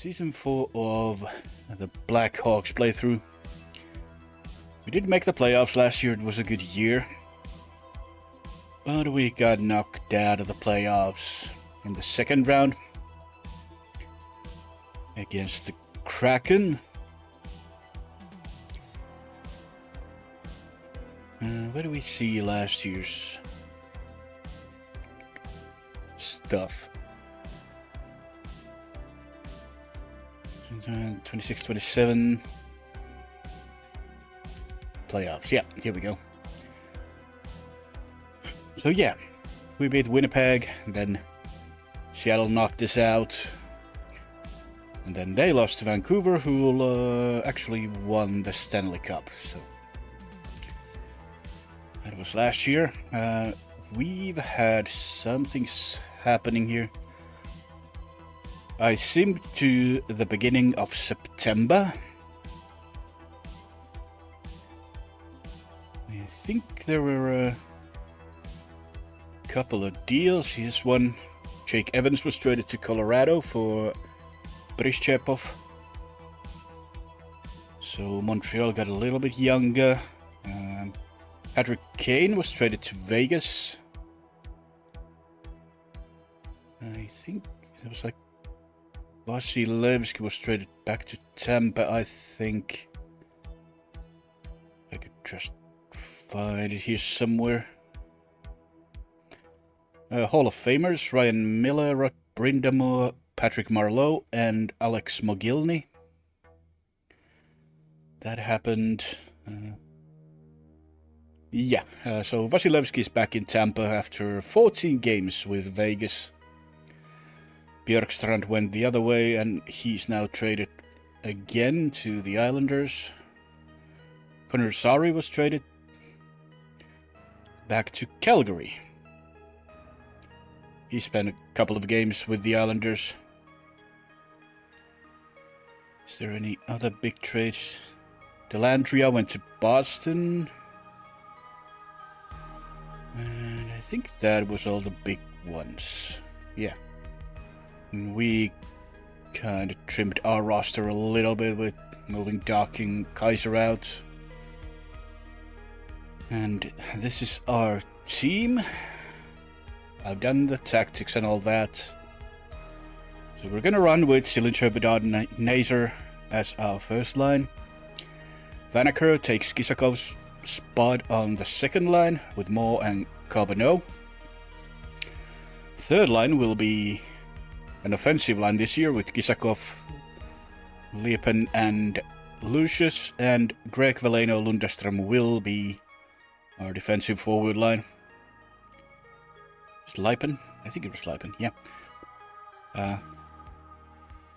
Season 4 of the Blackhawks playthrough. We did make the playoffs last year, it was a good year. But we got knocked out of the playoffs in the second round against the Kraken. Where do we see last year's stuff? 26-27 playoffs. Yeah, here we go. So yeah, we beat Winnipeg, and then Seattle knocked us out, and then they lost to Vancouver, who actually won the Stanley Cup. So that was last year. We've had something happening here. I simmed to the beginning of September. I think there were a couple of deals. Here's one. Jake Evans was traded to Colorado for Brishchepov. So Montreal got a little bit younger. Patrick Kane was traded to Vegas. I think it was like Vasilevsky was traded back to Tampa, I think. I could just find it here somewhere. Hall of Famers, Ryan Miller, Rod Brindamore, Patrick Marleau, and Alex Mogilny. That happened. So Vasilevsky is back in Tampa after 14 games with Vegas. Bjorkstrand went the other way, and he's now traded again to the Islanders. Connor Zary was traded back to Calgary. He spent a couple of games with the Islanders. Is there any other big trades? Dellandrea went to Boston. And I think that was all the big ones. Yeah. We kind of trimmed our roster a little bit with moving Doc and Kaiser out. And this is our team. I've done the tactics and all that. So we're gonna run with Sillinger, Bedard, and Nazer as our first line. Vanacker takes Kisakov's spot on the second line with Moore and Carbonneau. Third line will be an offensive line this year with Kisakov, Liepen, and Lucius, and Greg Veleno Lundestrom will be our defensive forward line. Is Liepen? I think it was Liepen, yeah.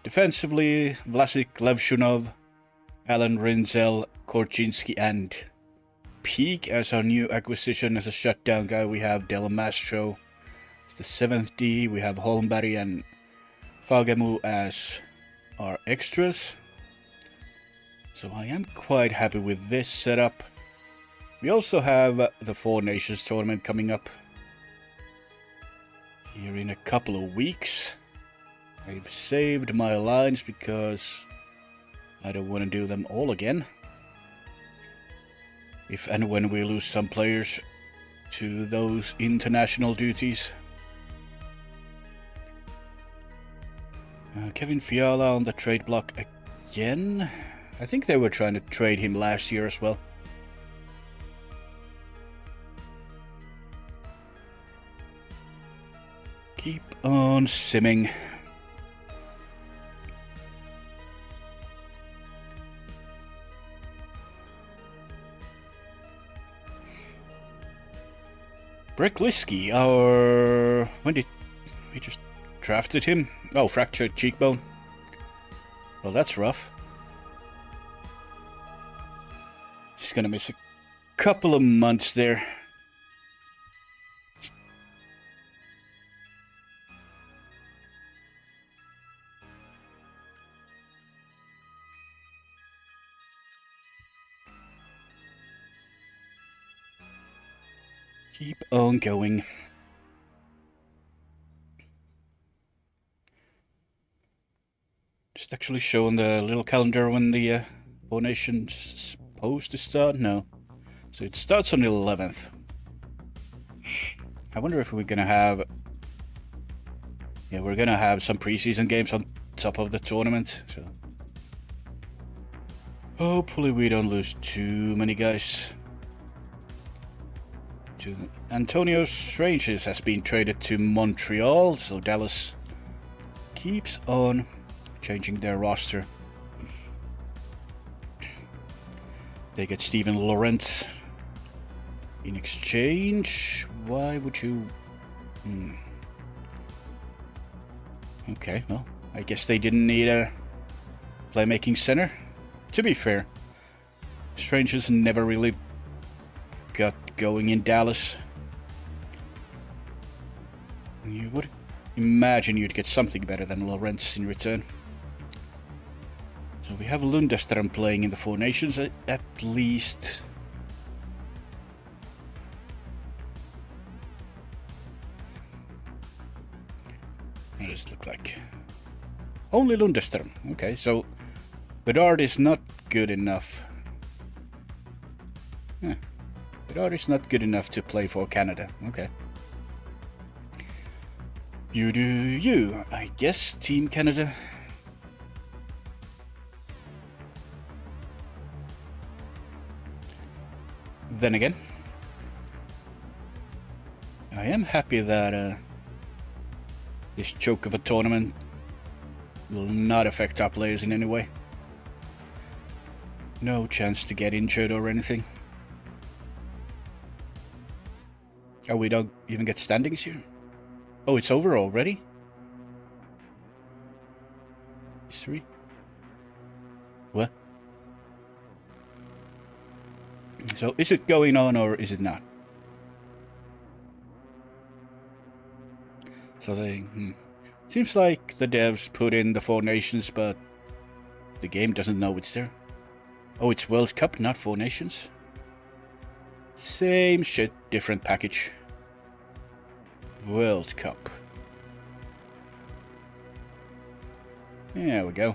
Defensively, Vlasic, Levshunov, Alan Rinzel, Korchinski, and Peak as our new acquisition. As a shutdown guy, we have Del Mastro as the 7th D. We have Holmberg and Fagemu as our extras. So I am quite happy with this setup. We also have the Four Nations tournament coming up here in a couple of weeks. I've saved my lines because I don't want to do them all again. If and when we lose some players to those international duties. Kevin Fiala on the trade block again. I think they were trying to trade him last year as well. Keep on simming. Breklisky, when did we just drafted him? Oh, fractured cheekbone. Well, that's rough. He's gonna miss a couple of months there. Keep on going. Just actually showing the little calendar when the Four Nations supposed to start? No. So it starts on the 11th. I wonder if we're gonna have... Yeah, we're gonna have some preseason games on top of the tournament, so... Hopefully we don't lose too many guys. Antonio Stranges has been traded to Montreal, so Dallas keeps on changing their roster. They get Steven Lorentz in exchange. Why would you... Okay, well, I guess they didn't need a playmaking center. To be fair, Stranges never really got going in Dallas. You would imagine you'd get something better than Lorentz in return. So we have Lundestrom playing in the Four Nations at least. What does it look like? Only Lundestrom. Okay, so Bedard is not good enough. Bedard is not good enough to play for Canada. Okay. You do you, I guess, Team Canada. Then again, I am happy that this choke of a tournament will not affect our players in any way. No chance to get injured or anything. Oh, we don't even get standings here? Oh, it's over already? History? What? So, is it going on or is it not? So they... Seems like the devs put in the Four Nations, but the game doesn't know it's there. Oh, it's World Cup, not Four Nations? Same shit, different package. World Cup. There we go.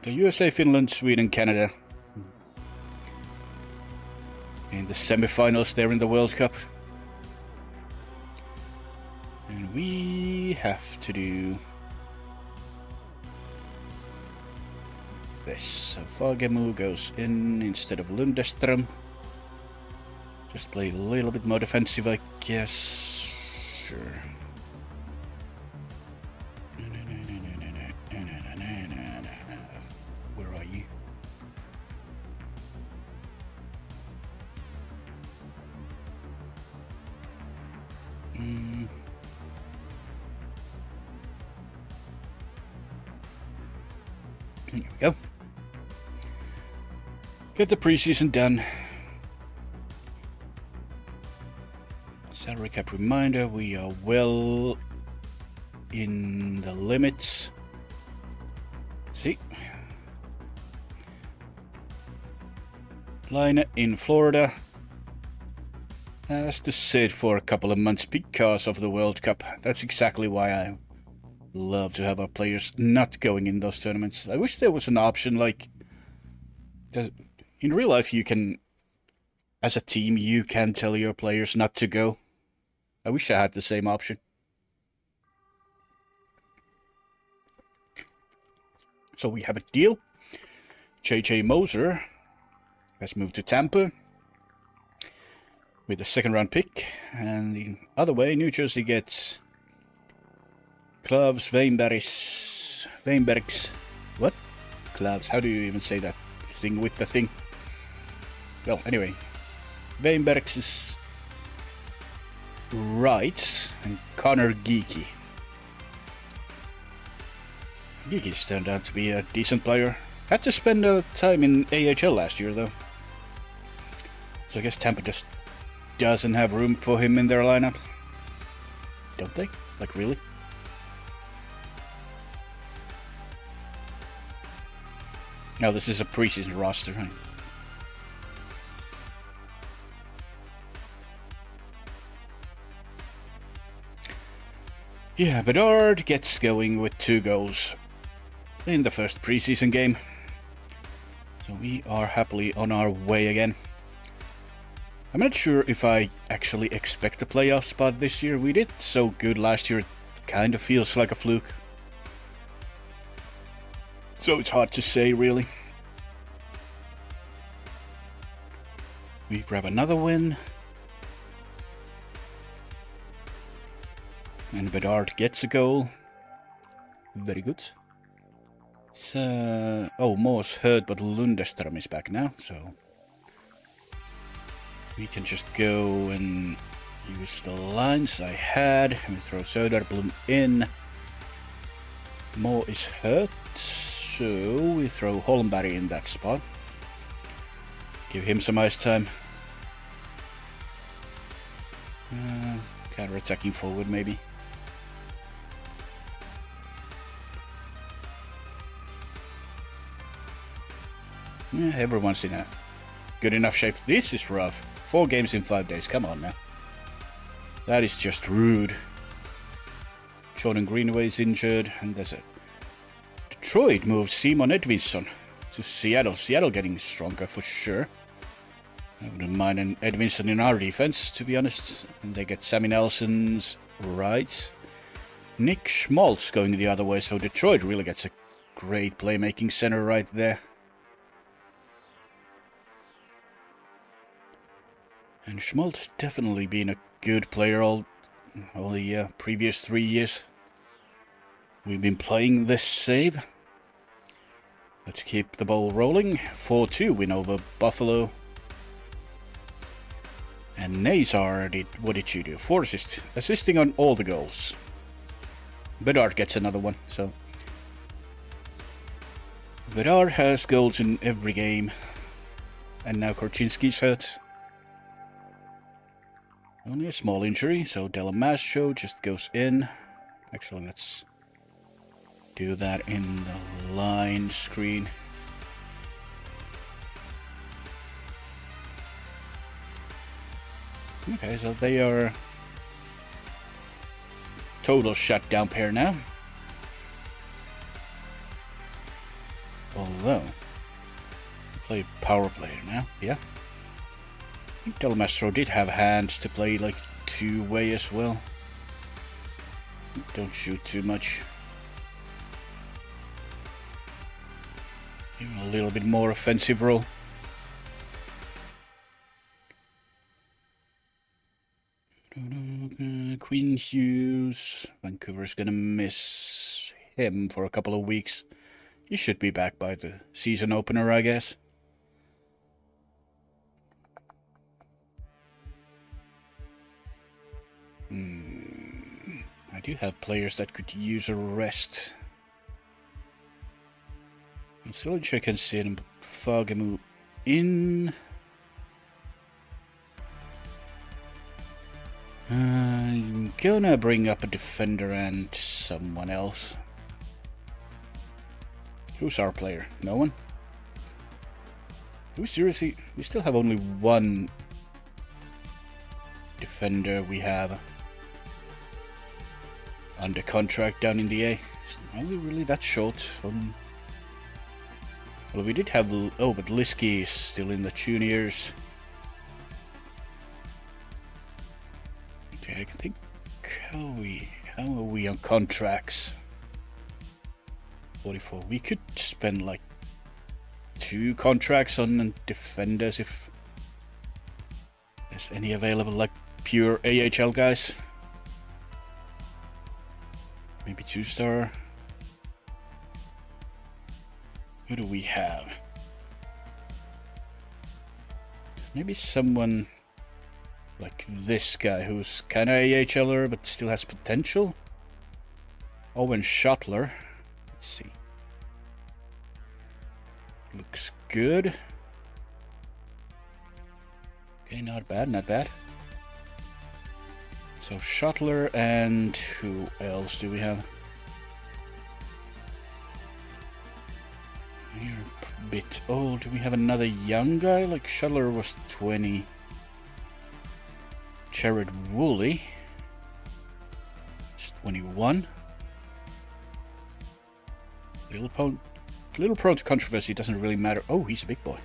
The USA, Finland, Sweden, Canada. In the semi-finals there in the World Cup. And we have to do this. So Fagemo goes in instead of Lundestrom. Just play a little bit more defensive, I guess. Sure. Where are you? Here we go. Get the preseason done. Salary cap reminder, we are well in the limits. See? Line in Florida has to sit for a couple of months because of the World Cup. That's exactly why I love to have our players not going in those tournaments. I wish there was an option like... In real life you can... As a team you can tell your players not to go. I wish I had the same option. So we have a deal. J.J. Moser has moved to Tampa with a second-round pick. And the other way, New Jersey gets Klavs Weinbergs. What? Klavs, how do you even say that thing with the thing? Well, anyway. Weinbergs' rights and Connor Geeky. Geeky's turned out to be a decent player. Had to spend time in AHL last year though. So I guess Tampa just doesn't have room for him in their lineup. Don't they? Like really? Now this is a preseason roster, right? Yeah, Bedard gets going with 2 goals in the first preseason game. So we are happily on our way again. I'm not sure if I actually expect a playoff spot this year. We did so good last year, it kind of feels like a fluke. So it's hard to say, really. We grab another win. And Bedard gets a goal. Very good. Oh, Moo's hurt, but Lundström is back now, so we can just go and use the lines I had. We throw Söderblom in. Moo is hurt, so we throw Holmberg in that spot. Give him some ice time. Counter-attacking forward, maybe. Yeah, everyone's in a good enough shape. This is rough. 4 games in 5 days. Come on now. That is just rude. Jordan Greenway's injured, and there's a Detroit moves Simon Edvinsson to Seattle. Seattle getting stronger for sure. I wouldn't mind an Edvinsson in our defense, to be honest. And they get Sammy Nelson's right. Nick Schmaltz going the other way, so Detroit really gets a great playmaking center right there. And Schmaltz definitely been a good player all the previous 3 years. We've been playing this save. Let's keep the ball rolling. 4-2 win over Buffalo. And Nazar, what did you do? 4 assists. Assisting on all the goals. Bedard gets another one, so Bedard has goals in every game. And now Korchinski's hurt. Only a small injury, so Delamascio just goes in. Actually, let's do that in the line screen. Okay, so they are total shutdown pair now. Although, play power player now, yeah. I think Delmastro did have hands to play like 2-way as well. Don't shoot too much. Give him a little bit more offensive role. Quinn Hughes. Vancouver's gonna miss him for a couple of weeks. He should be back by the season opener, I guess. I do have players that could use a rest. Silic I can sit and Fagemu in. I'm gonna bring up a defender and someone else. Who's our player? No one? Who seriously? We still have only one defender we have under contract down in the A. Are we really that short? Well, we did have... Oh, but Liski is still in the juniors. Okay, I think... How are we on contracts? 44. We could spend like 2 contracts on defenders if there's any available, like pure AHL guys. Maybe 2-star. Who do we have? Maybe someone like this guy who's kind of AHLer but still has potential. Owen Schottler. Let's see. Looks good. Okay, not bad, not bad. So Schottler, and who else do we have? You're a bit old. Do we have another young guy? Like Schottler was 20. Jared Woolley. Just 21. Little prone to controversy, doesn't really matter. Oh, he's a big boy.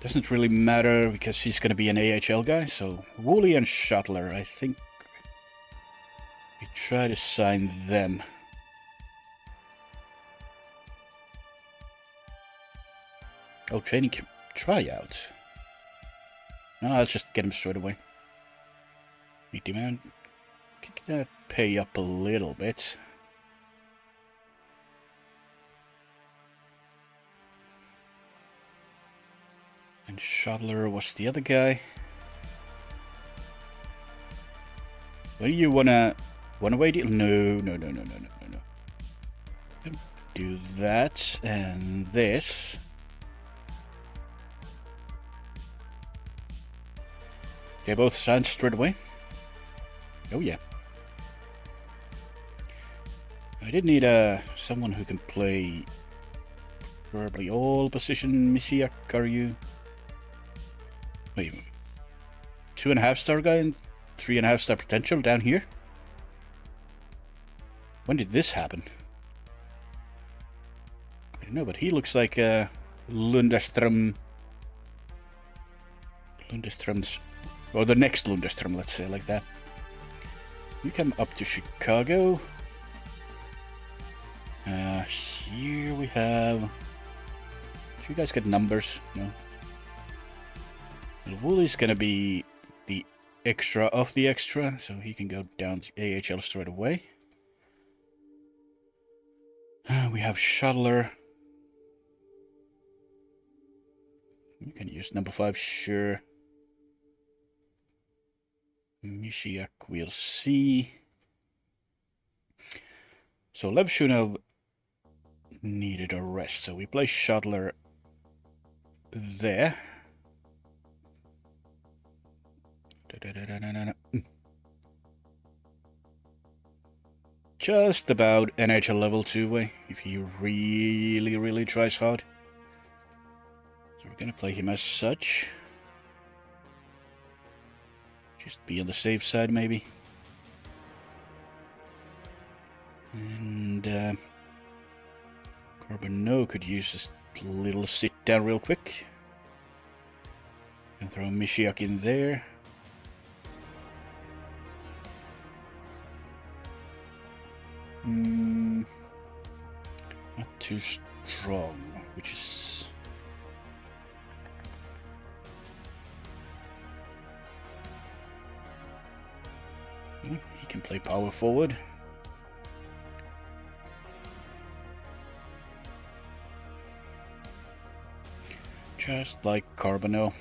Doesn't really matter because he's going to be an AHL guy. So Goalie and Shuttler, I think we try to sign them. Oh, training tryouts. No, I'll just get him straight away. Meet demand. Kick that pay up a little bit. And Shuttler was the other guy. What do you wanna wait? No. Do that and this. They both signed straight away. Oh yeah. I did need someone who can play probably all position. Misiak, are you? Wait, 2.5-star guy and 3.5-star potential down here? When did this happen? I don't know, but he looks like Lundström's, or the next Lundström, let's say like that. You come up to Chicago. Here we have. Do you guys get numbers? No. Well, Woolie's gonna be the extra of the extra, so he can go down to AHL straight away. We have Shuttler. We can use number 5, sure. Misiak, we'll see. So Levshunov needed a rest, so we play Shuttler there. Just about NHL level 2 way, if he really tries hard. So we're gonna play him as such. Just be on the safe side, maybe. And Carbonneau could use a little sit down real quick. And throw Misiak in there. Not too strong, which is... He can play power forward. Just like Carbonneau.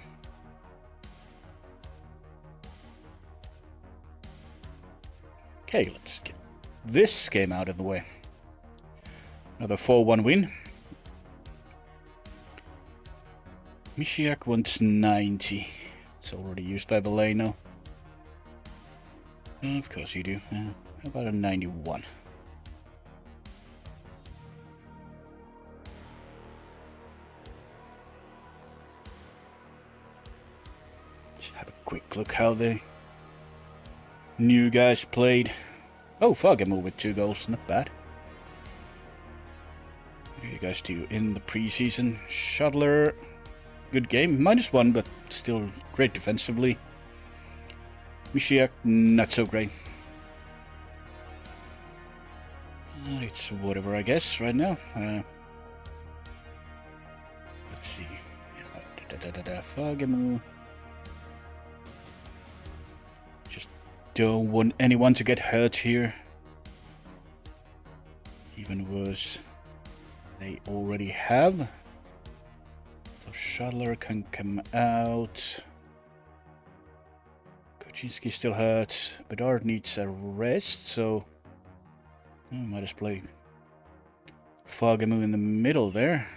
Okay, let's get this game out of the way. Another 4-1 win. Misiak wants 90. It's already used by Valeno. Of course you do. How about a 91? Let's have a quick look how the new guys played. Oh, Fagemo with 2 goals, not bad. What do you guys do in the preseason? Shuttler, good game, -1, but still great defensively. Misiak, not so great. It's whatever, I guess, right now. Let's see. Fagemo. Just don't want anyone to get hurt here. Even worse, they already have. So Shuttler can come out. Kocinski still hurts. Bedard needs a rest, so I might just play Fagemo in the middle there.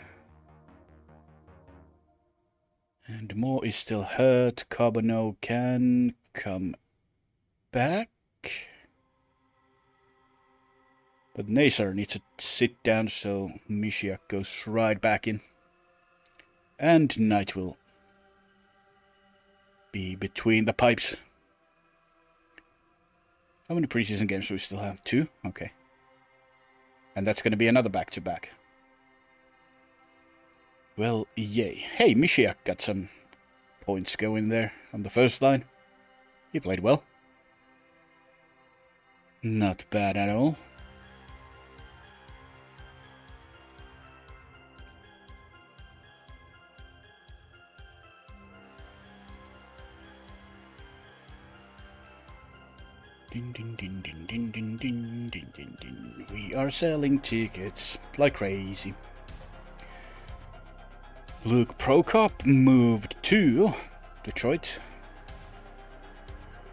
And Moore is still hurt. Carbonneau can come back. But Nazar needs to sit down, so Misiak goes right back in. And Knight will be between the pipes. How many preseason games do we still have? 2? Okay. And that's going to be another back-to-back. Well, yay. Hey, Mishiak got some points going there on the first line. He played well. Not bad at all. Din, din, din, din, din, din, din, din, din, din. We are selling tickets like crazy. Luke Prokop moved to Detroit.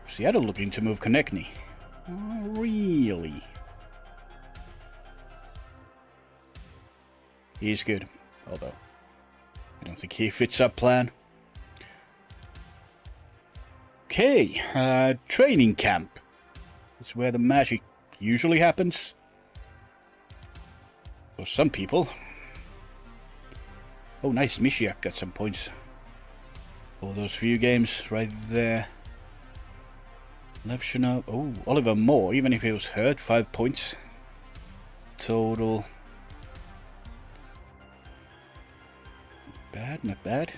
Seattle looking to move Konechny. Oh, really? He's good, although I don't think he fits our plan. Okay, training camp. It's where the magic usually happens. For some people. Oh, nice. Mishiak got some points. All those few games right there. Levshunov. Oh, Oliver Moore, even if he was hurt, 5 points. Total. Bad, not bad.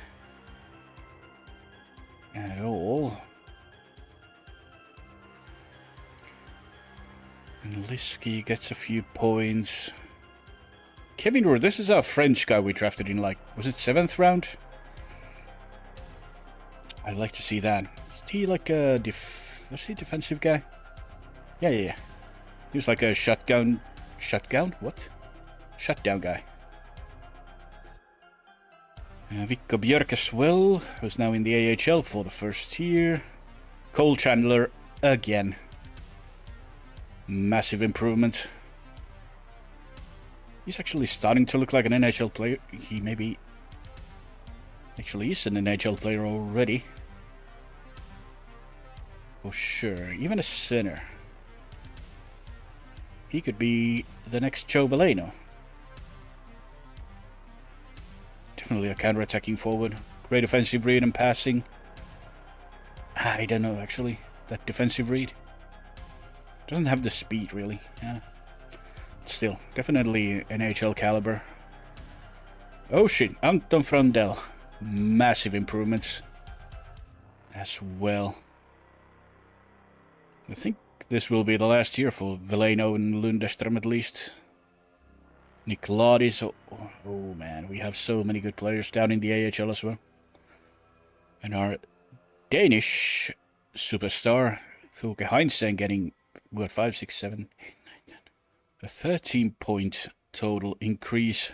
At all. And Liski gets a few points. Kevin Rohr, this is our French guy we drafted in, like, was it 7th round? I'd like to see that. Is he like a was he a defensive guy? Yeah. He was like a shutdown what? Shutdown guy. Vikko Björk as well, who's now in the AHL for the first year. Cole Chandler again. Massive improvement. He's actually starting to look like an NHL player. He maybe actually is an NHL player already. For sure. Even a center. He could be the next Joe Veleno. Definitely a counter-attacking forward. Great offensive read and passing. I don't know, actually. That defensive read. Doesn't have the speed, really. Yeah. Still, definitely NHL caliber. Oh shit, Anton Frandell. Massive improvements. As well. I think this will be the last year for Veleno and Lundestrom at least. Nick Ladis. Oh man, we have so many good players down in the AHL as well. And our Danish superstar, Thuke Heinsen, getting, what, 5, 6, 7, 8, 9, 10. A 13-point total increase.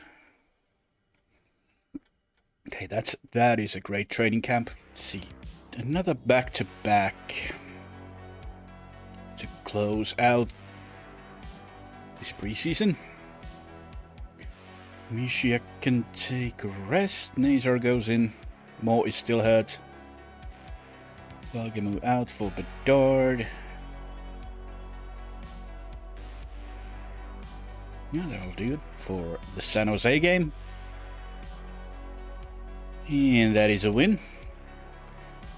Okay, that is a great training camp. Let's see. Another back-to-back to close out this preseason. Mishiak can take a rest. Nazar goes in. Moore is still hurt. Vagemu out for Bedard. Yeah, that'll do it for the San Jose game. And that is a win.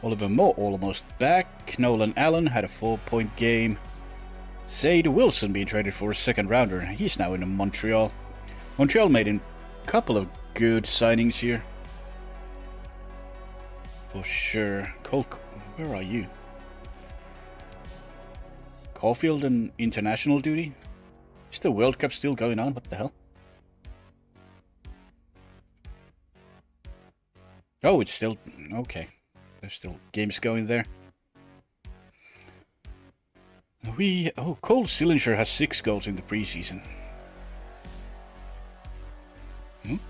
Oliver Moore almost back. Nolan Allen had a 4-point game. Zade Wilson being traded for a second rounder. He's now in Montreal. Montreal made a couple of good signings here. For sure. Cole, where are you? Caulfield and international duty? Is the World Cup still going on? What the hell? Oh, it's still... Okay. There's still games going there. Oh, Cole Sillinger has 6 goals in the preseason.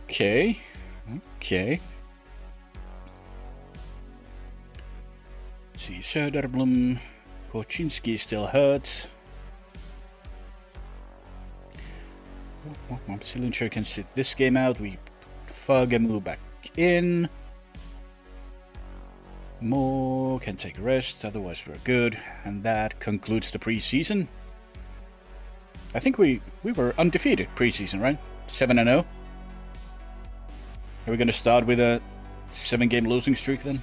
Okay. Let's see, Söderblom. Korchinski still hurt. Sillinger can sit this game out. We Fagemu back in. Moore can take a rest, otherwise we're good. And that concludes the preseason. I think we were undefeated preseason, right? 7-0. Are we going to start with a 7-game losing streak then?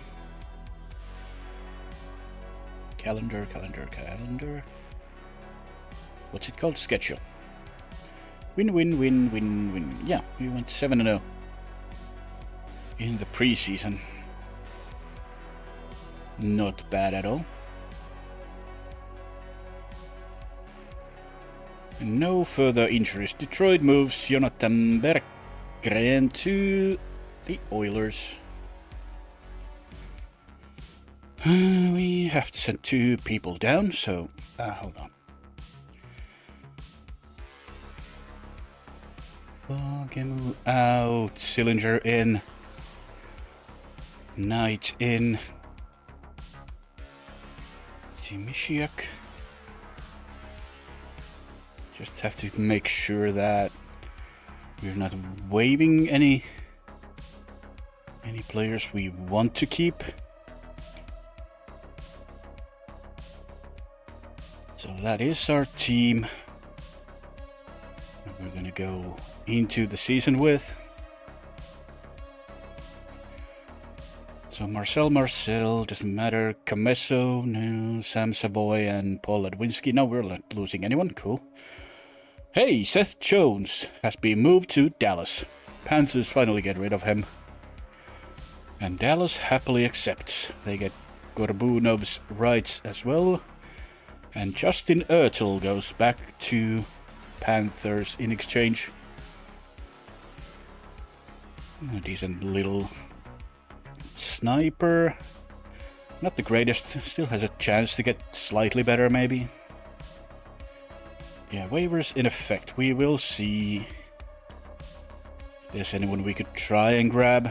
Calendar. what's it called? Schedule. Win, win, win, win, win. Yeah, we went 7-0 in the preseason. Not bad at all. And no further injuries. Detroit moves Jonathan Berggren to the Oilers. We have to send 2 people down, so hold on. Game out, Sillinger in, Knight in, Mishiak. Just have to make sure that we're not waiving any players we want to keep. So that is our team that we're gonna go into the season with. So Marcel, doesn't matter. Camesso, no. Sam Savoy and Paul Ledwinski. No, we're not losing anyone. Cool. Hey, Seth Jones has been moved to Dallas. Panthers finally get rid of him. And Dallas happily accepts. They get Gorbunov's rights as well. And Justin Ertel goes back to Panthers in exchange. A decent little sniper. Not the greatest. Still has a chance to get slightly better, maybe. Yeah, waivers in effect. We will see if there's anyone we could try and grab.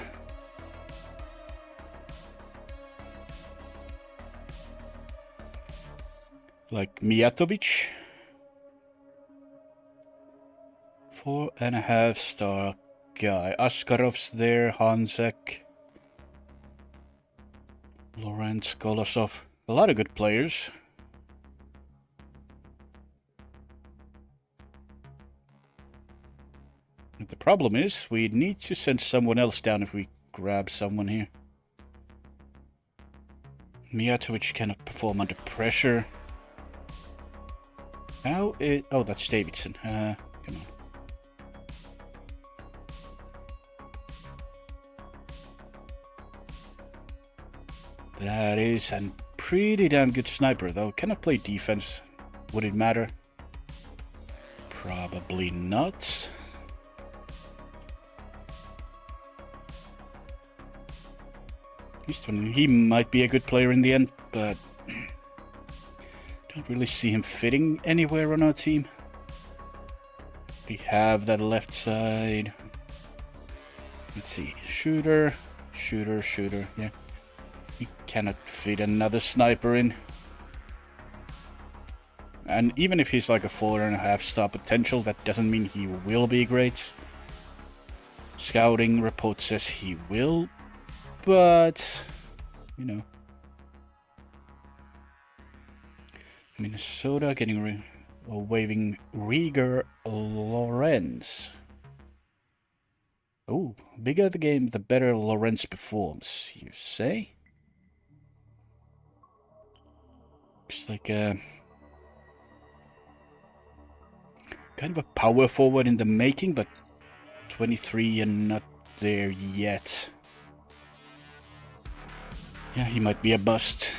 Like Mijatovic. 4.5-star guy. Askarov's there, Hansek. Lorenz Kolosov. A lot of good players. But the problem is, we need to send someone else down if we grab someone here. Mijatovic cannot perform under pressure. How is... Oh, that's Davidson. Come on. That is a pretty damn good sniper, though. Cannot play defense. Would it matter? Probably not. He might be a good player in the end, but don't really see him fitting anywhere on our team. We have that left side. Let's see. Shooter. Yeah. We cannot fit another sniper in. And even if he's like a 4.5-star potential, that doesn't mean he will be great. Scouting report says he will, but, you know. Minnesota getting waiving Rieger Lorenz. Oh, bigger the game, the better Lorenz performs, you say? It's like a kind of a power forward in the making, but 23 and not there yet. Yeah, he might be a bust.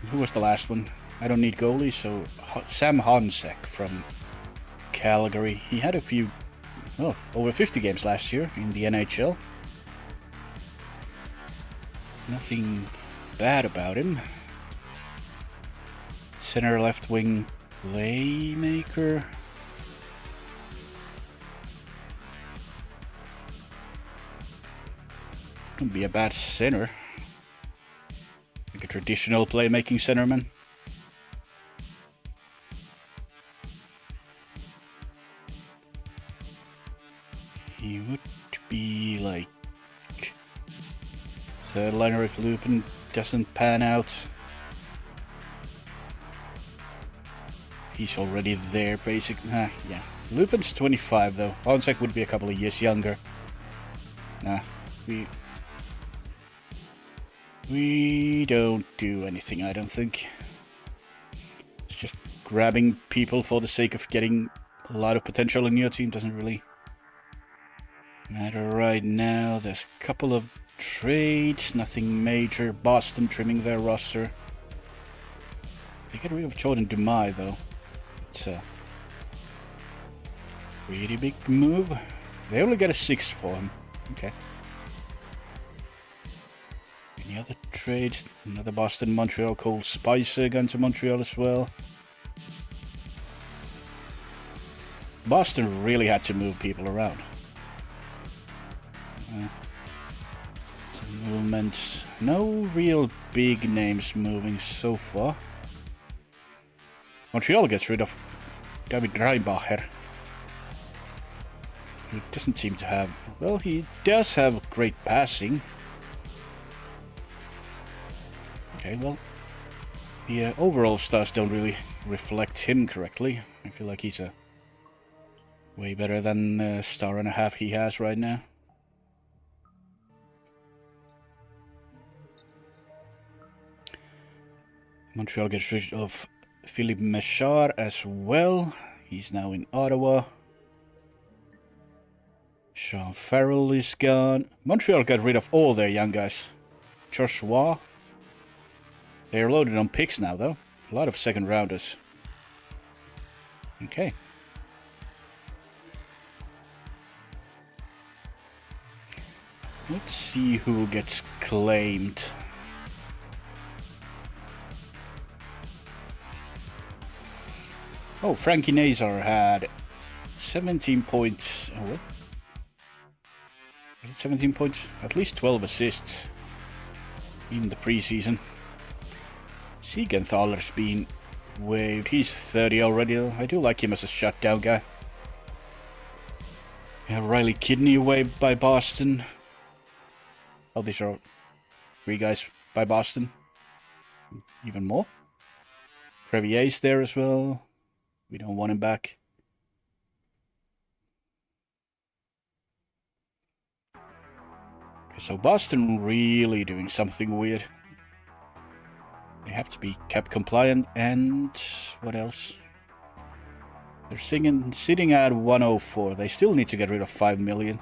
Who was the last one? I don't need goalies, so Sam Hansek from Calgary. He had a few, over 50 games last year in the NHL. Nothing bad about him. Center left wing playmaker. Don't be a bad center. Like a traditional playmaking centerman. He would be like third liner if Lupin doesn't pan out. He's already there, basically. Yeah. Lupin's 25, though. Hansek would be a couple of years younger. Nah, we don't do anything, I don't think. Let's just grabbing people for the sake of getting a lot of potential in your team doesn't really matter right now. There's a couple of trades, nothing major. Boston trimming their roster. They get rid of Jordan Dumais though. It's a pretty big move. They only get a 6 for him. Okay. Any other trades? Another Boston, Montreal. Cole Spicer gone to Montreal as well. Boston really had to move people around. Some movements. No real big names moving so far. Montreal gets rid of David Reinbacher. He doesn't seem to have... Well, he does have great passing. Okay, well, the overall stats don't really reflect him correctly. I feel like he's a way better than the star and a half he has right now. Montreal gets rid of Philippe Méchard as well. He's now in Ottawa. Sean Farrell is gone. Montreal got rid of all their young guys. Joshua. They're loaded on picks now, though. A lot of second rounders. Okay. Let's see who gets claimed. Oh, Frankie Nazar had 17 points. Oh, what? Was it 17 points? At least 12 assists in the preseason. Siegenthaler's been waived. He's 30 already. I do like him as a shutdown guy. We have Riley Kidney waived by Boston. Oh, these are 3 guys by Boston. Even more. Crevier's there as well. We don't want him back. Okay, so Boston really doing something weird. They have to be cap compliant, and what else? They're sitting at 104. They still need to get rid of 5 million.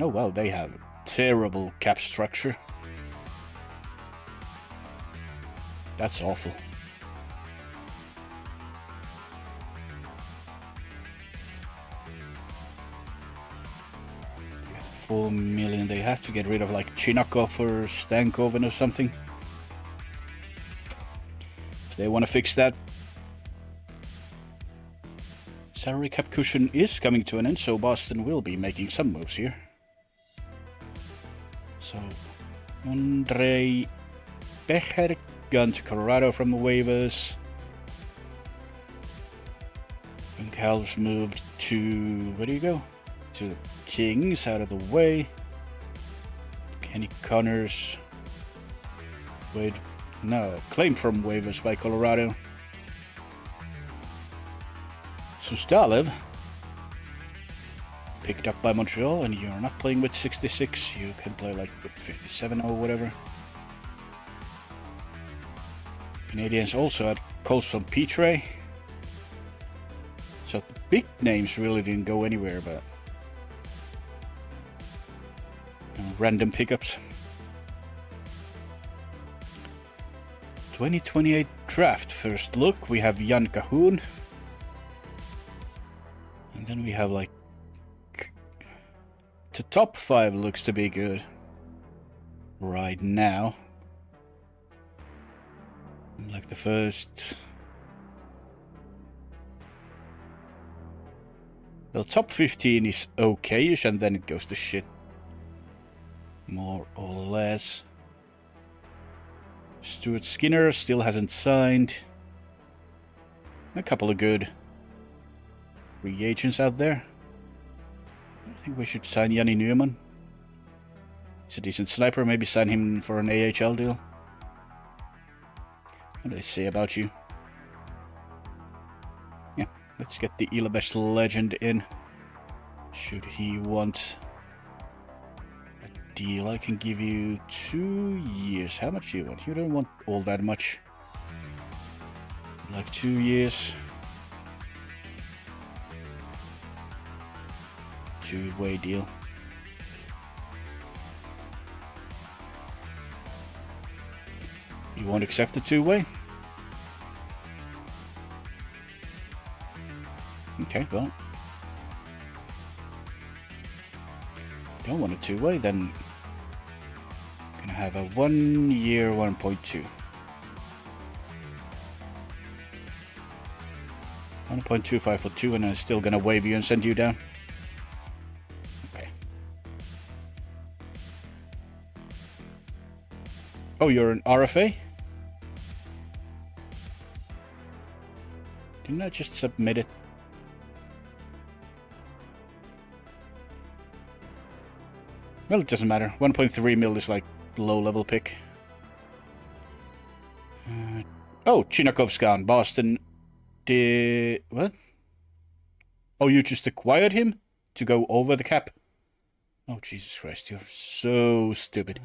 Oh wow, they have terrible cap structure. That's awful. 4 million. They have to get rid of like Chinakov or Stankoven or something. If they want to fix that. Salary cap cushion is coming to an end, so Boston will be making some moves here. So, Andre Becher gone to Colorado from the waivers. And Karl's moved to... where do you go? To the Kings, out of the way. Kenny Connors. Claimed from waivers by Colorado. Sustalev picked up by Montreal, and you're not playing with 66. You can play like with 57 or whatever. Canadians also had calls from Petre. So the big names really didn't go anywhere, but random pickups. 2028 draft. First look, we have Jan Cahoon. And then we have like... the top 5 looks to be good right now. Like the first... well, top 15 is okay-ish, and then it goes to shit. More or less. Stuart Skinner still hasn't signed. A couple of good free agents out there. I think we should sign Yanni Newman. He's a decent sniper. Maybe sign him for an AHL deal. What do they say about you? Yeah, let's get the Ilabes legend in. Should he want a deal, I can give you 2 years. How much do you want? You don't want all that much. Like 2 years. 2-way deal. You won't accept the 2-way? Okay, well. Don't want a 2-way, then gonna have a 1 year 1.2. 1.25 for 2, and I'm still gonna waive you and send you down. Okay. Oh, you're an RFA? Didn't I just submit it? Well, it doesn't matter. 1.3 mil is like low-level pick. Oh, Chinakov's gone. Boston did... What? Oh, you just acquired him? To go over the cap? Oh, Jesus Christ, you're so stupid.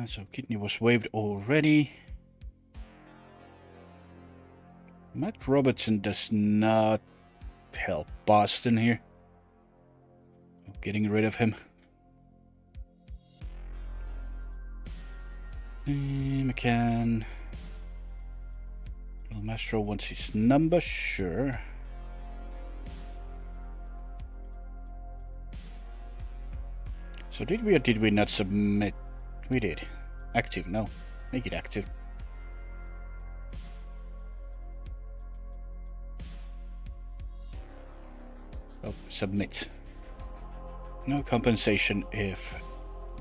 So Kidney was waived already. Matt Robertson does not help Boston here. Getting rid of him. McCann. Well, Mastro wants his number, sure. So did we or did we not submit? We did. Active, no. Make it active. Oh, submit. No compensation if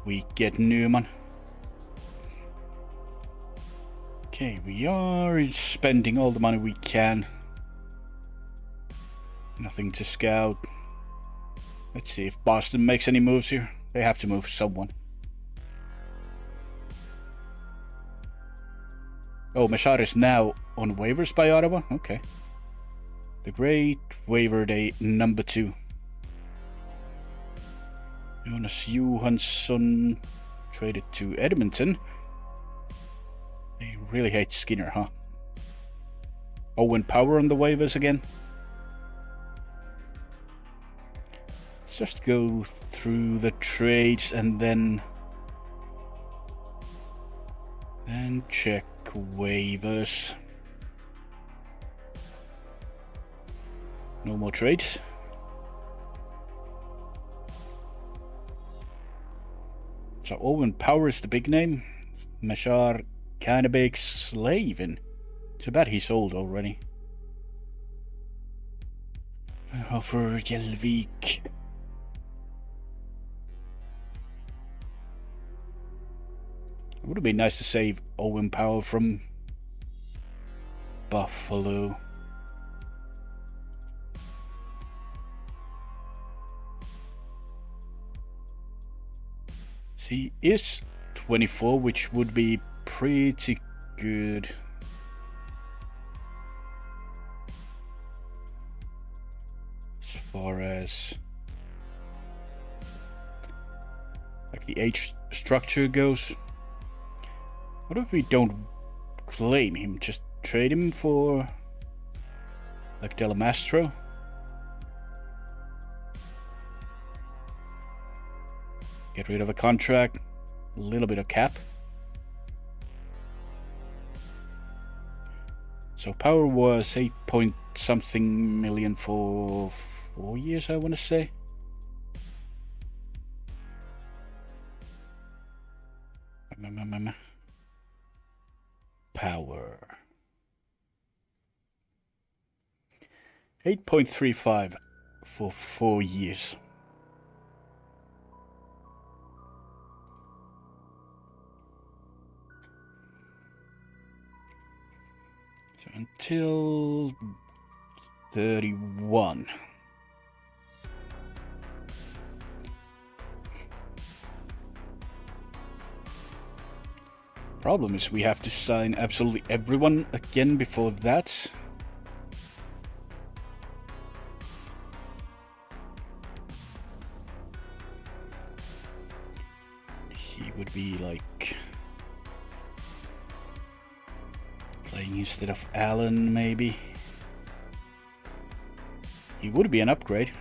we get Newman. Okay, we are spending all the money we can. Nothing to scout. Let's see if Boston makes any moves here. They have to move someone. Oh, Machar is now on waivers by Ottawa? Okay. The great waiver day number 2. Jonas Johansson traded to Edmonton. They really hate Skinner, huh? Owen Power on the waivers again. Let's just go through the trades and then check waivers. No more trades. So Owen Power is the big name. Machar kind of big Slavin. Too bad he sold already. For Jelvik. It would have been nice to save Owen Power from Buffalo. He is 24, which would be pretty good. As far as like the age structure goes. What if we don't claim him? Just trade him for like Delamastro? Get rid of a contract, a little bit of cap. So Power was 8 point something million for 4 years, I want to say. Power. 8.35 for 4 years. So until 31. Problem is we have to sign absolutely everyone again before that. He would be like Playing instead of Allen, maybe. He would be an upgrade.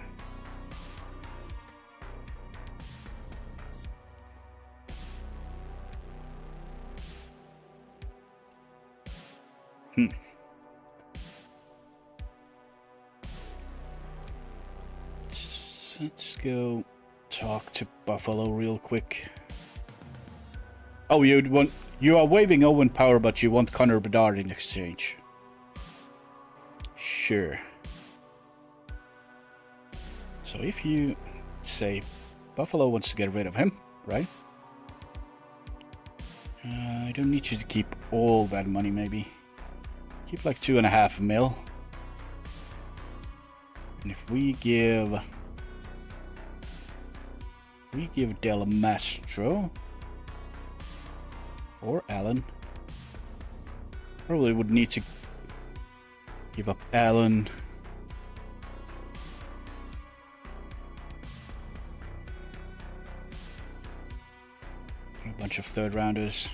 Let's go talk to Buffalo real quick. Oh, you are waiving Owen Power, but you want Connor Bedard in exchange. Sure. So if you say Buffalo wants to get rid of him, right? I don't need you to keep all that money, maybe. Keep like 2.5 mil. And if we give Del Mastro or Allen, probably would need to give up Allen. A bunch of third rounders.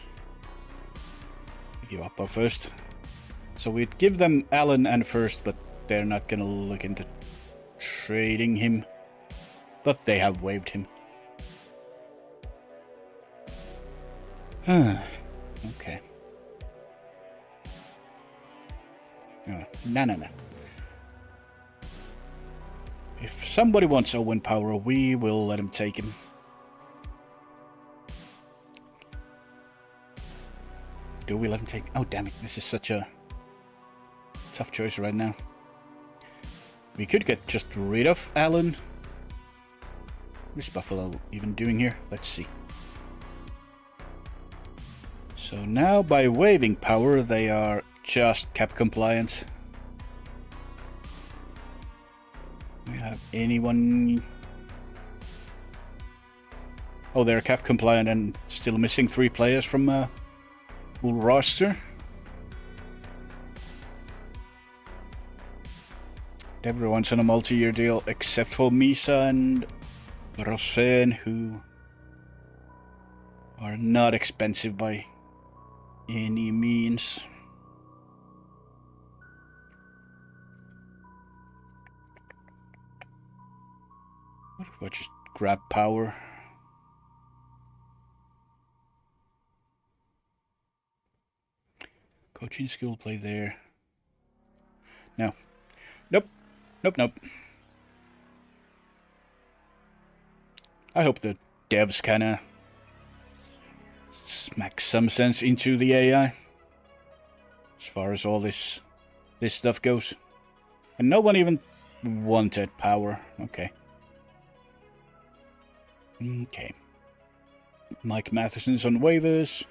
We give up our first. So we'd give them Allen and first, but they're not gonna look into trading him. But they have waived him. Okay. No. If somebody wants Owen Power, we will let him take him. Do we let him take... Oh, damn it. This is such a tough choice right now. We could get just rid of Allen. What is Buffalo even doing here? Let's see. So now by waiving Power, they are just cap compliant. Do we have anyone... Oh, they're cap compliant and still missing 3 players from full roster. Everyone's on a multi-year deal except for Misa and Rosen, who are not expensive by any means. What if I just grab Power? Kocinski will play there. No. Nope. I hope the devs kinda smack some sense into the AI as far as all this stuff goes. And no one even wanted Power. Okay. Mike Matheson's on waivers.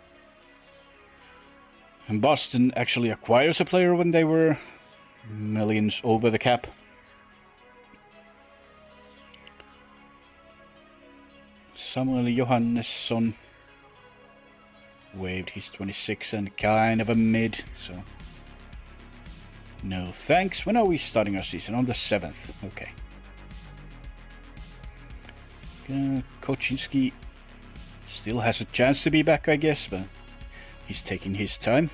And Boston actually acquires a player when they were millions over the cap. Samuel Johannesson waived. He's 26 and kind of a mid, so no thanks. When are we starting our season? On the 7th. Okay. Kocinski still has a chance to be back, I guess, but he's taking his time.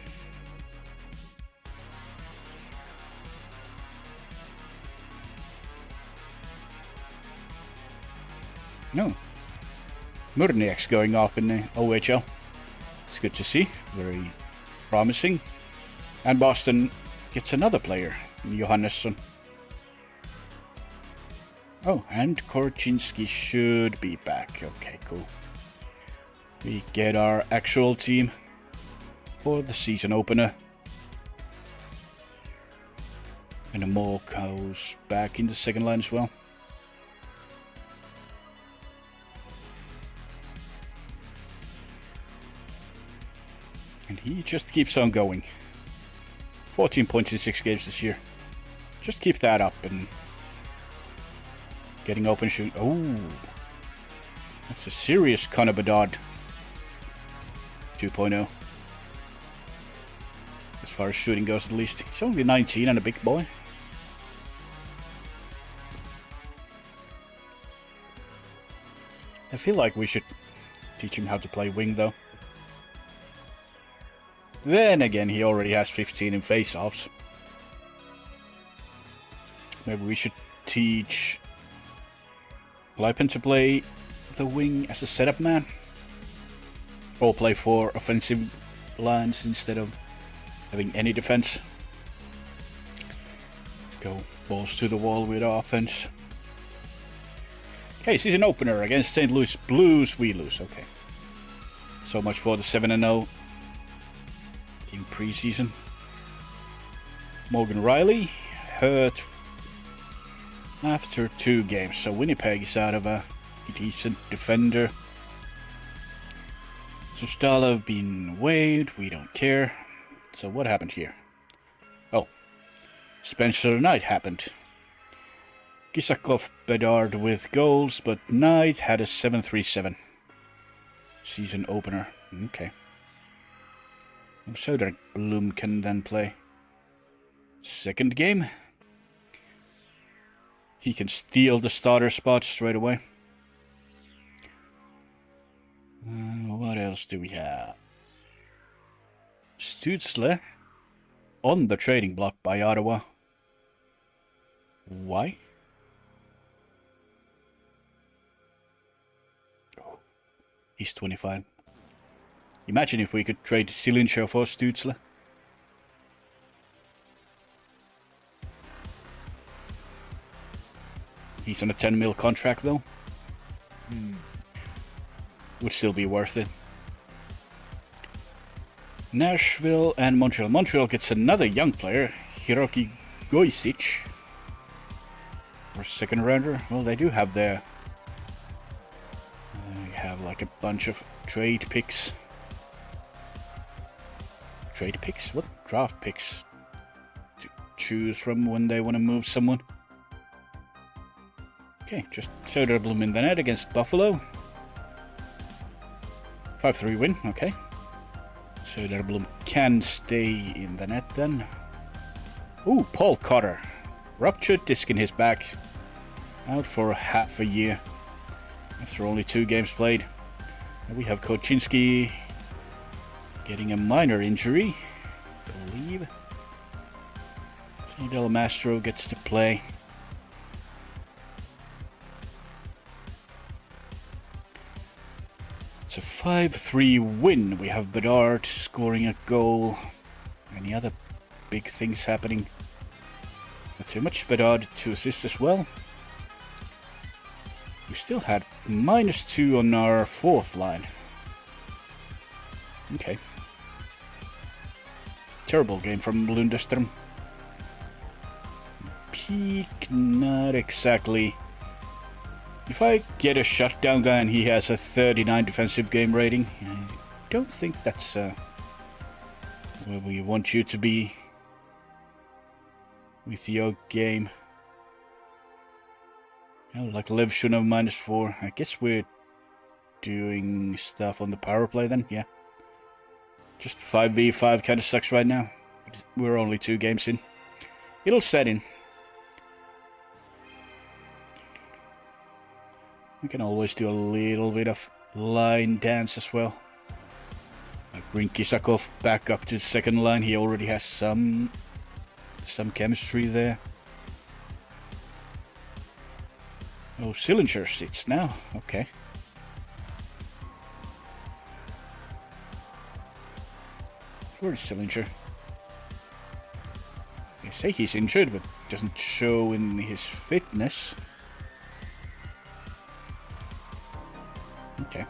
No. Murniak's going off in the OHL. It's good to see. Very promising. And Boston gets another player, Johannesson. Oh, and Korchinski should be back. Okay, cool. We get our actual team for the season opener. And the Mork goes back in the second line as well. And he just keeps on going. 14 points in 6 games this year. Just keep that up and getting open shoot. Oh, that's a serious Connor Bedard 2.0. As far as shooting goes, at least. He's only 19 and a big boy. I feel like we should teach him how to play wing, though. Then again, he already has 15 in face-offs. Maybe we should teach Lipen to play the wing as a setup man. Or play 4 offensive lines instead of having any defense. Let's go balls to the wall with offense. Okay, season opener against St. Louis Blues. We lose, okay. So much for the 7-0 in preseason. Morgan Riley hurt after 2 games, so Winnipeg is out of a decent defender. So Stalov been waived, we don't care. So what happened here? Oh, Spencer Knight happened. Kisakov, Bedard with goals, but Knight had a 7-3-7 season opener. Okay. Söderblom can then play. Second game. He can steal the starter spot straight away. What else do we have? Stutzle on the trading block by Ottawa. Why? Oh, he's 25. Imagine if we could trade Sillinger for Stutzle. He's on a 10 mil contract though. Would still be worth it. Nashville and Montreal. Montreal gets another young player, Hiroki Goisic. Or second rounder. Well, they do have their... They have like a bunch of trade picks. Trade picks? What? Draft picks to choose from when they want to move someone. Okay, just Söderblom in the net against Buffalo. 5-3 win, okay. Söderblom can stay in the net then. Ooh, Paul Cotter. Ruptured disc in his back. Out for half a year. After only 2 games played. And we have Korchinski getting a minor injury, I believe. So Del Mastro gets to play. It's a 5-3 win. We have Bedard scoring a goal. Any other big things happening? Not too much. Bedard 2 assists as well. We still had -2 on our 4th line. Okay. Terrible game from Lundström. Peak, not exactly. If I get a shutdown guy and he has a 39 defensive game rating, I don't think that's where we want you to be with your game. Oh, like Lev Shunov -4. I guess we're doing stuff on the power play then, yeah. Just 5v5 kind of sucks right now. We're only 2 games in. It'll set in. We can always do a little bit of line dance as well. Like bring Kisakov back up to the second line. He already has some chemistry there. Oh, Sillinger sits now. Okay. Where is Sillinger? They say he's injured, but doesn't show in his fitness. Okay.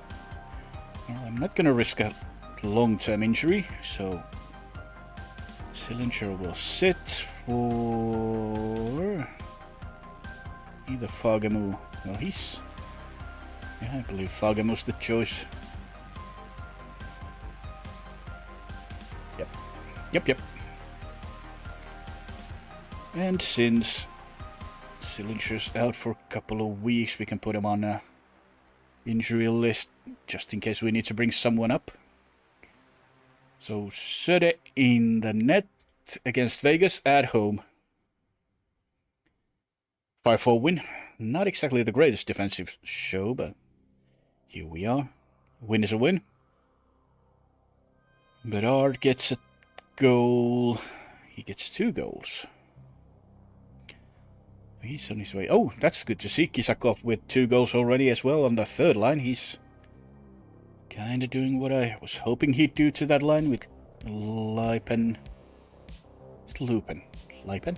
Well, I'm not gonna risk a long-term injury, so Sillinger will sit for either Fagemo. Well, he's... Yeah, I believe Fagemo's the choice. Yep. And since Sillinger's out for a couple of weeks, we can put him on a injury list just in case we need to bring someone up. So Söder in the net against Vegas at home. 5-4 win. Not exactly the greatest defensive show, but here we are. Win is a win. Bedard gets a goal. He gets 2 goals. He's on his way. Oh, that's good to see. Kisakov with 2 goals already as well on the third line. He's kind of doing what I was hoping he'd do to that line with Lipen. It's Lupin. Lipen?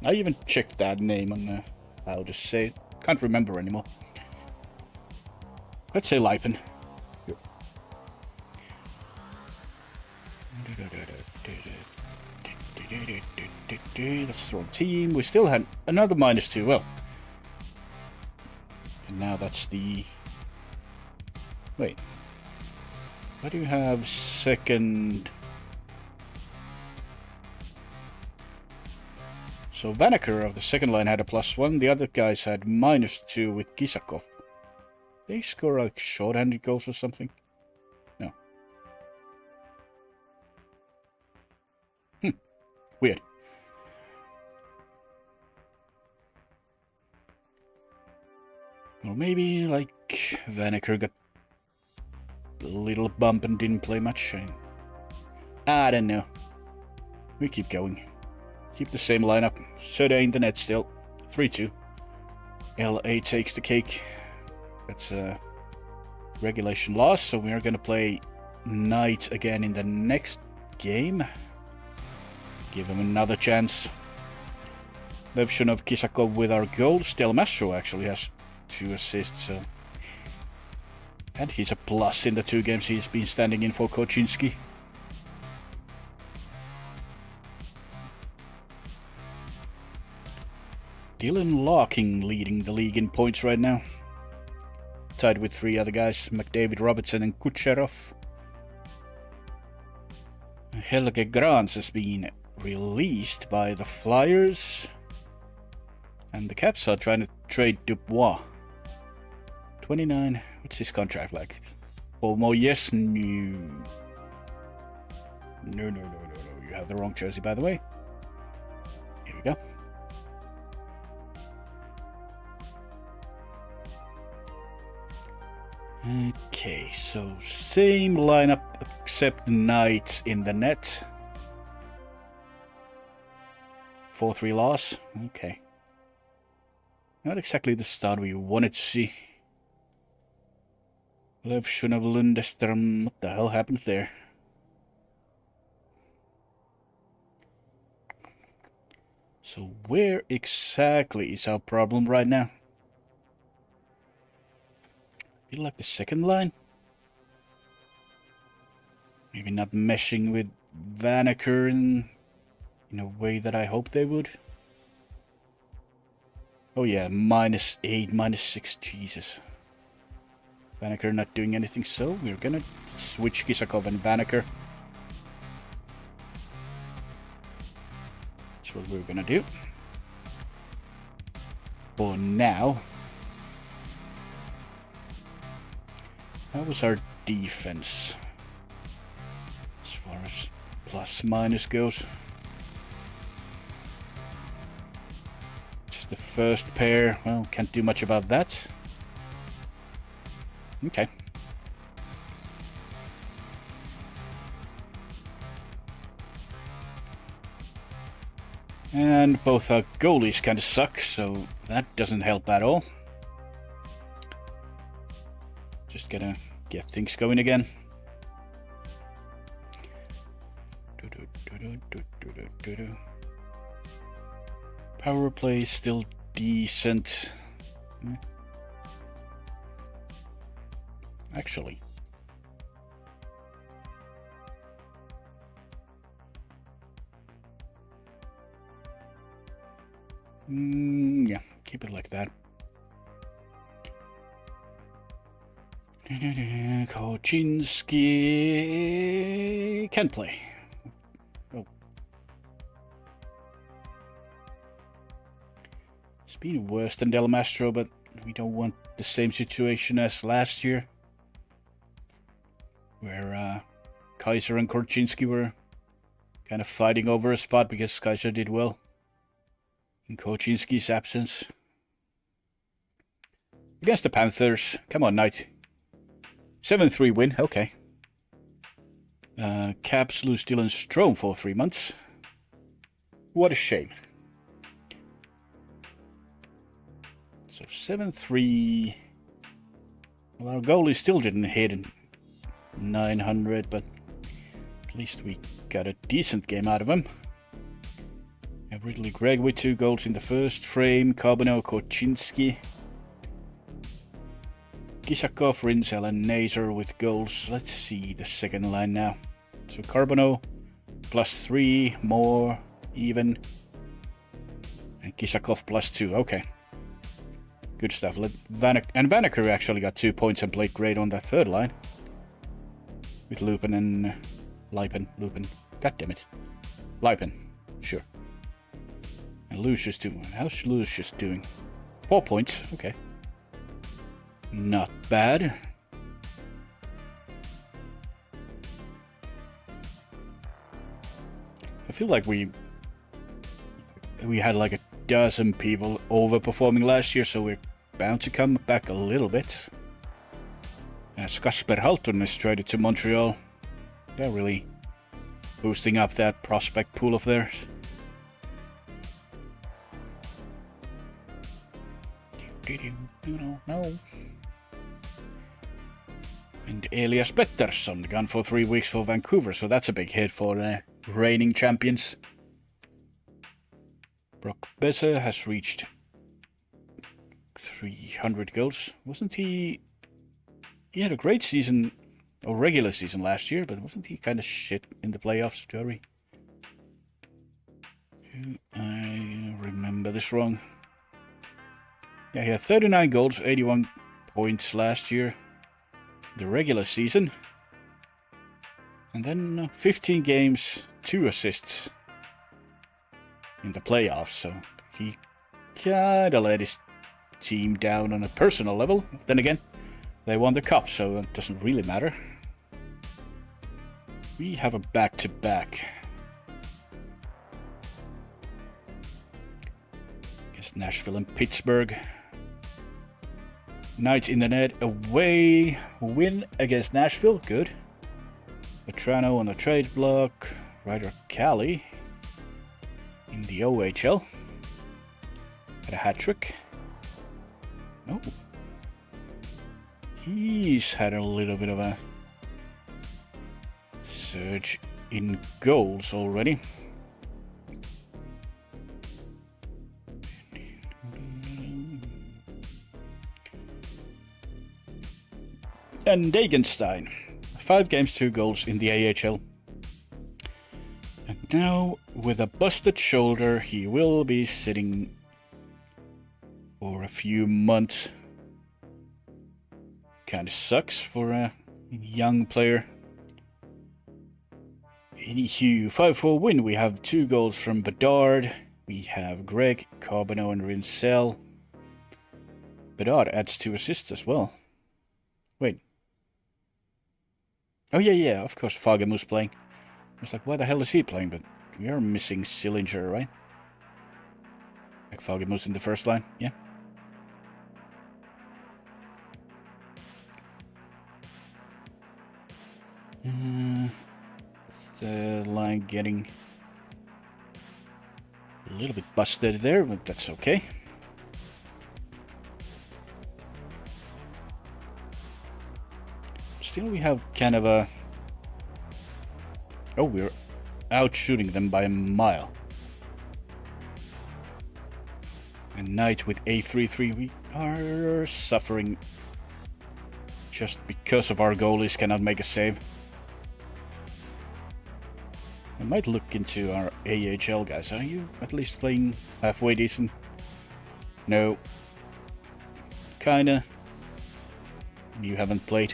I even checked that name on the... I'll just say it. Can't remember anymore. Let's say Lipen. That's the wrong team. We still had another -2. Well. And now that's the... Wait. Why do you have second... So Vanaker of the second line had a +1. The other guys had -2 with Kisakov. They score like short-handed goals or something? No. Weird. Or maybe, like, Vanaker got a little bump and didn't play much. I don't know. We keep going. Keep the same lineup. Soda in the net still. 3-2. LA takes the cake. That's a regulation loss, so we are going to play Knight again in the next game. Give him another chance. Levshunov, Kisakov with our goals. Delmastro actually has 2 assists, so... And he's a plus in the 2 games he's been standing in for Korchinski. Dylan Larkin leading the league in points right now. Tied with 3 other guys, McDavid, Robertson and Kucherov. Helge Grans has been released by the Flyers. And the Caps are trying to trade Dubois. 29, what's his contract like? 4 more years? No. No. You have the wrong jersey, by the way. Here we go. Okay, so same lineup except Knight in the net. 4-3 loss. Okay. Not exactly the start we wanted to see. Levshunov, Lundestrom. What the hell happened there? So where exactly is our problem right now? I feel like the second line? Maybe not meshing with Vanaker in a way that I hoped they would. Oh yeah, -8, -6, Jesus. Vanaker not doing anything, so we're gonna switch Kisakov and Vanaker. That's what we're gonna do. For now. How was our defense? As far as plus-minus goes. Just the first pair. Well, can't do much about that. Okay. And both our goalies kind of suck, so that doesn't help at all. Just gotta get things going again. Power play is still decent. Actually. Yeah, keep it like that. Korchinski can play. Oh. It's been worse than Del Mastro, but we don't want the same situation as last year, where Kaiser and Korchinski were kind of fighting over a spot because Kaiser did well in Korchinski's absence. Against the Panthers. Come on, Knight. 7-3 win, okay. Caps lose Dylan Strome for 3 months. What a shame. So 7-3. Well, our goalie still didn't hit 900, but at least we got a decent game out of him. And Ridley Gregg with 2 goals in the first frame. Karbonneau, Korchinski. Kisakov, Rinzel, and Nazer with goals. Let's see the second line now. So Karbonneau, +3, more, even. And Kisakov, +2. Okay. Good stuff. And Vanaker actually got 2 points and played great on that third line. With Lupin and Lupin. God damn it. Lupin. Sure. And Lucius too. How's Lucius doing? 4 points. Okay. Not bad. I feel like we had like a dozen people overperforming last year, so we're bound to come back a little bit. As Kasper Halton is traded to Montreal, they're really boosting up that prospect pool of theirs. No. And Elias Pettersson gone for 3 weeks for Vancouver, so that's a big hit for the reigning champions. Brock Besser has reached 300 goals. Wasn't he... He had a great season, or regular season last year, but wasn't he kind of shit in the playoffs, Jory? I remember this wrong. Yeah, he had 39 goals, 81 points last year, the regular season. And then 15 games, 2 assists in the playoffs. So he kinda let his team down on a personal level. Then again, they won the cup, so it doesn't really matter. We have a back-to-back. Against Nashville and Pittsburgh. Knights in the net away. Win against Nashville. Good. Vetrano on the trade block. Ryder Cali in the OHL. Had a hat trick. No. He's had a little bit of a surge in goals already. And Dagenstein, 5 games, 2 goals in the AHL. And now, with a busted shoulder, he will be sitting for a few months. Kinda sucks for a young player. Anywho, 5-4 win. We have 2 goals from Bedard. We have Gregg, Karbonneau, and Rinzel. Bedard adds 2 assists as well. Wait. Oh yeah, of course, Fagermo's playing. I was like, why the hell is he playing? But we are missing Sillinger, right? Like Fagermo's in the first line, yeah. The line getting a little bit busted there, but that's okay. Still, we have kind of a... Oh, we're out shooting them by a mile. And Knight with A33, we are suffering just because of our goalies cannot make a save. I might look into our AHL guys. Are you at least playing halfway decent? No. Kinda. You haven't played.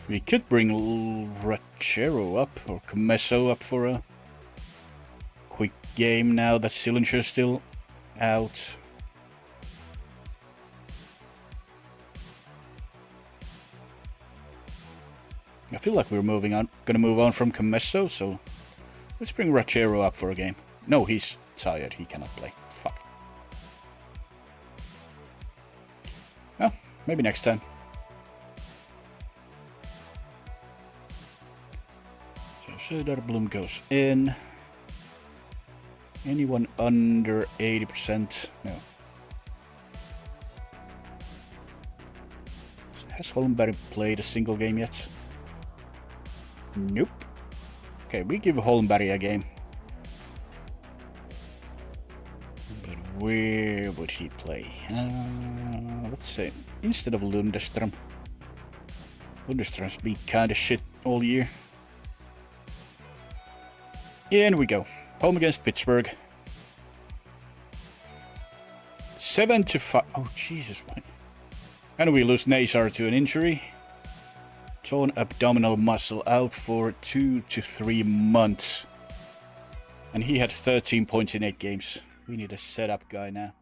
We could bring Rachero up, or Comesso up for a quick game now that Sillinger's still out. I feel like we're gonna move on from Comesso, so let's bring Rachero up for a game. No, he's tired, he cannot play. Fuck. Well, Maybe next time. So Söderblom goes in. Anyone under 80%? No. Has Holmberg played a single game yet? Nope. Okay, we give Holmberg a game. But where would he play? Let's say, instead of Lundström. Lundström's been kinda shit all year. In we go. Home against Pittsburgh. 7-5. Oh, Jesus. And we lose Nazar to an injury. Torn abdominal muscle, out for 2 to 3 months. And he had 13 points in 8 games. We need a setup guy now.